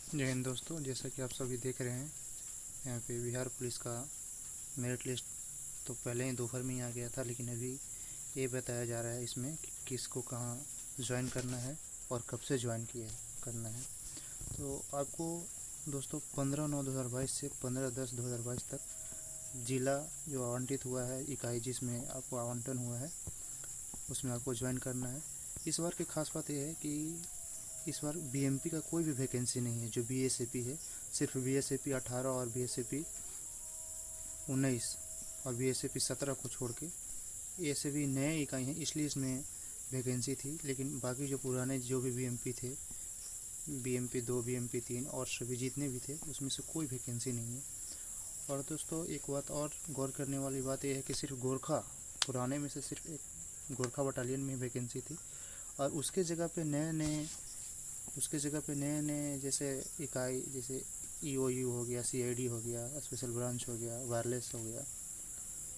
जय हिंद दोस्तों, जैसा कि आप सभी देख रहे हैं यहाँ पे बिहार पुलिस का मेरिट लिस्ट तो पहले ही दोपहर में ही आ गया था, लेकिन अभी ये बताया जा रहा है इसमें कि किसको कहाँ ज्वाइन करना है और कब से ज्वाइन किया करना है। तो आपको दोस्तों 15/9/2022 से 15/10/2022 तक ज़िला जो आवंटित हुआ है, इकाई जिसमें आपको आवंटन हुआ है, उसमें आपको ज्वाइन करना है। इस बार की खास बात यह है कि इस बार बीएमपी का कोई भी वैकेंसी नहीं है। जो बीएसएपी है, सिर्फ बीएसएपी 18 और बीएसएपी 19 और बीएसएपी 17 को छोड़ के ये सभी नए इकाई हैं, इसलिए इसमें वैकेंसी थी। लेकिन बाकी जो पुराने जो भी बीएमपी थे, बीएमपी 2, बीएमपी 3 और सभी जितने भी थे, उसमें से कोई वैकेंसी नहीं है। और दोस्तों एक बात और गौर करने वाली बात यह है कि सिर्फ गोरखा पुराने में से सिर्फ एक गोरखा बटालियन में वैकेंसी थी, और उसके जगह पे नए नए जैसे इकाई, जैसे ईओयू हो गया, सीआईडी हो गया, स्पेशल ब्रांच हो गया, वायरलेस हो गया,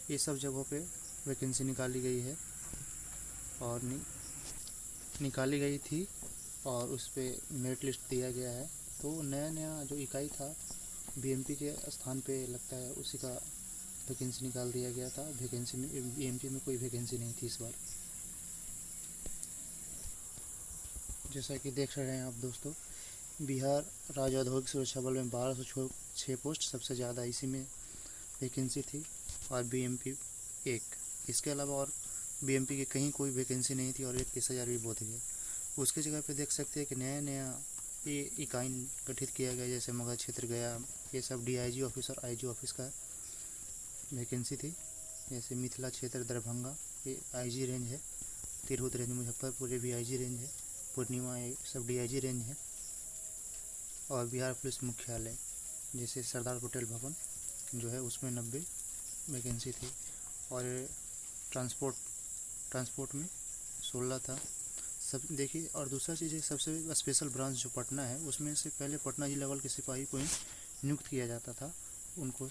ये सब जगहों पे वैकेंसी निकाली गई है और निकाली गई थी और उस पर मेरिट लिस्ट दिया गया है। तो नया नया जो इकाई था बीएमपी के स्थान पे लगता है उसी का वैकेंसी निकाल दिया गया था। वैकेंसी में बीएमपी में कोई वैकेंसी नहीं थी इस बार। जैसा कि देख रहे हैं आप दोस्तों, बिहार राज्य औद्योगिक सुरक्षा बल में 1206 पोस्ट सबसे ज़्यादा इसी में वैकेंसी थी, और बीएमपी 1। इसके अलावा और बीएमपी की कहीं कोई वैकेंसी नहीं थी और एक 30,000 भी बोध गया। उसकी जगह पे देख सकते हैं कि नया नया ये इकाई गठित किया गया, जैसे मगध क्षेत्र गया, ये सब डीआईजी ऑफिस और आईजी ऑफिस का वैकेंसी थी। जैसे मिथिला क्षेत्र दरभंगा, ये आईजी रेंज है। तिरहुत रेंज मुजफ्फरपुर, ये भी आईजी रेंज है। पूर्णिमा, ये सब डीआईजी रेंज है। और बिहार पुलिस मुख्यालय जैसे सरदार पटेल भवन जो है, उसमें 90 वैकेंसी थी। और ट्रांसपोर्ट में 16 था सब। देखिए, और दूसरा चीज़ है, सबसे स्पेशल ब्रांच जो पटना है, उसमें से पहले पटना जिला बल के सिपाही को ही नियुक्त किया जाता था, उनको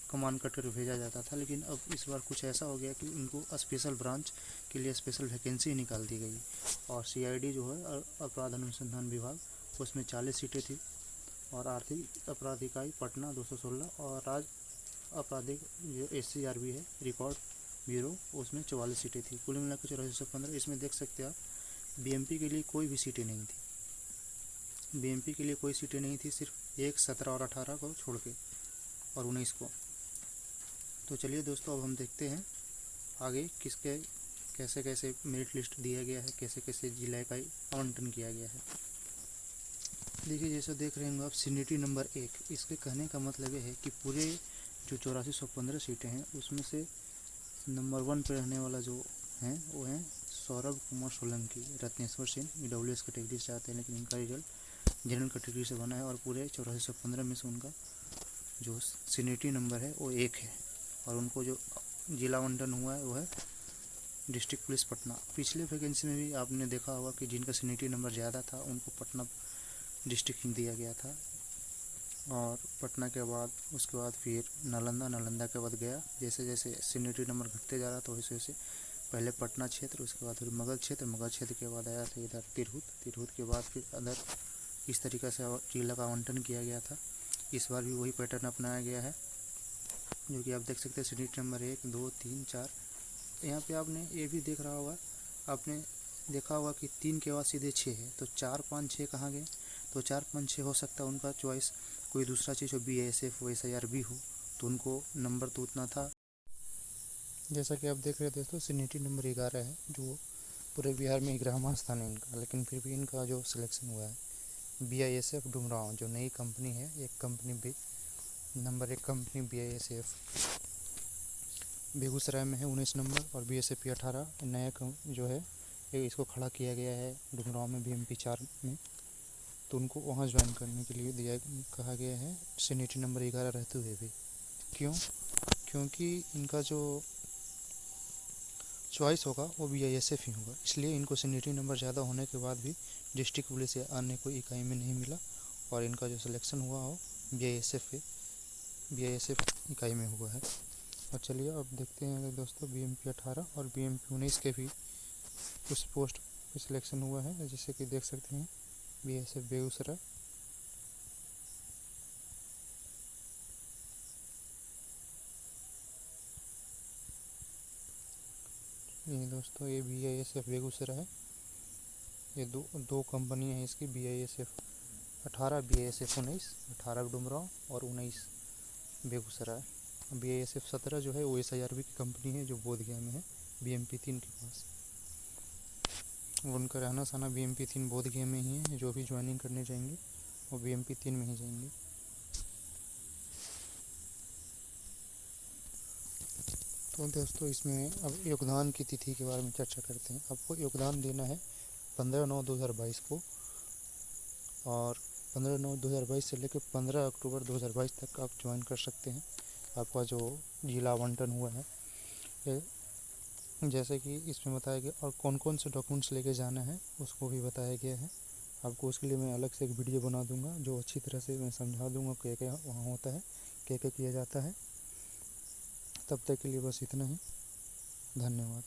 कमान कट कर भेजा जाता था। लेकिन अब इस बार कुछ ऐसा हो गया कि उनको स्पेशल ब्रांच के लिए स्पेशल वैकेंसी निकाल दी गई। और सीआईडी जो है, अपराध अनुसंधान विभाग, उसमें 40 सीटें थी। और आर्थिक अपराध इकाई पटना 216, और राज्य आपराधिक जो SCRB है, रिकॉर्ड ब्यूरो, उसमें 44 सीटें थी। कुल मिला के 8415। इसमें देख सकते हैं आप, बीएमपी के लिए कोई भी सीटें नहीं थी। बीएमपी के लिए कोई सीटें नहीं थी, सिर्फ 1, 17 और 18 को छोड़ के, और 19 को। तो चलिए दोस्तों, अब हम देखते हैं आगे किसके कैसे कैसे मेरिट लिस्ट दिया गया है, कैसे कैसे जिला का आवंटन किया गया है। देखिए, जैसे देख रहे हैं आप, सीनियरिटी नंबर 1। इसके कहने का मतलब ये है कि पूरे जो 8415 सीटें हैं, उसमें से नंबर 1 पे रहने वाला जो हैं वो हैं सौरभ कुमार सोलंकी, रत्नेश्वर सिंह। EWS कैटेगरी से आते हैं, लेकिन इनका रिजल्ट जनरल कैटेगरी से बना है, और पूरे 8415 में से उनका जो सीनियरिटी नंबर है वो 1 है। और उनको जो जिला आवंटन हुआ है वो है डिस्ट्रिक्ट पुलिस पटना। पिछले वैकेंसी में भी आपने देखा होगा कि जिनका सीनियरिटी नंबर ज़्यादा था उनको पटना डिस्ट्रिक्ट दिया गया था। और पटना के बाद उसके बाद फिर नालंदा के बाद गया। जैसे जैसे सीनियरिटी नंबर घटते जा रहा था वैसे वैसे पहले पटना क्षेत्र, उसके बाद फिर मगध क्षेत्र के बाद आया था इधर तिरहुत के बाद फिर अदर। इस तरीक़े से जिला का आवंटन किया गया था। इस बार भी वही पैटर्न अपनाया गया है, जो कि आप देख सकते हैं। Seniority number 1, 2, 3, 4। यहाँ पे आपने ये भी देख रहा होगा, आपने देखा होगा कि 3 के बाद सीधे 6 है, तो 4, 5, 6 कहाँ गए? तो 4, 5, 6 हो सकता है उनका चॉइस कोई दूसरा चीज़ हो, BASF हो, SIRB हो, तो उनको नंबर तो उतना था। जैसा कि आप देख रहे थे दोस्तों, सीनियरिटी नंबर 11 है, जो पूरे बिहार में 11वां स्थान है इनका। लेकिन फिर भी इनका जो सिलेक्शन हुआ है BISF डुमरांव, जो नई कंपनी है, एक कंपनी भी नंबर 1 कंपनी BISF बेगूसराय में है 19 नंबर, और BSF 18 नया जो है इसको खड़ा किया गया है डुमरांव में BMP 4 में। तो उनको वहाँ ज्वाइन करने के लिए कहा गया है सीनियरिटी नंबर 11 रहते हुए भी। क्योंकि इनका जो चॉइस होगा वो BISF ही होगा, इसलिए इनको सीनियरिटी नंबर ज़्यादा होने के बाद भी डिस्ट्रिक्ट पुलिस या अन्य कोई इकाई में नहीं मिला, और इनका जो सिलेक्शन हुआ हो BISF इकाई में हुआ है। और चलिए अब देखते हैं दोस्तों, BMP 18 और BMP 19 के भी उस पोस्ट पे सिलेक्शन हुआ है। जैसे कि देख सकते हैं BISF बेगूसराय, ये दोस्तों ये BISF बेगूसराय है। ये दो कंपनियाँ हैं इसकी, BISF 18, BISF 19, 18 डुमरांव और 19 बेगूसराय। BISF 17 जो है वो SIRB की कंपनी है जो बोधगया में है, BMP 3 के पास। उनका रहना सहना BMP 3 बोधगया में ही है। जो भी ज्वाइनिंग करने जाएंगे वो BMP 3 में ही जाएंगे। तो दोस्तों इसमें अब योगदान की तिथि के बारे में चर्चा करते हैं। आपको योगदान देना है 15/9/2022 को, और 15/9/2022 से लेकर 15 अक्टूबर 2022 तक आप ज्वाइन कर सकते हैं। आपका जो जिला आवंटन हुआ है जैसे कि इसमें बताया गया, और कौन कौन से डॉक्यूमेंट्स लेके जाना है उसको भी बताया गया है। आपको उसके लिए मैं अलग से एक वीडियो बना दूंगा जो अच्छी तरह से मैं समझा दूंगा क्या क्या वहाँ होता है, क्या क्या किया जाता है। तब तक के लिए बस इतना ही। धन्यवाद।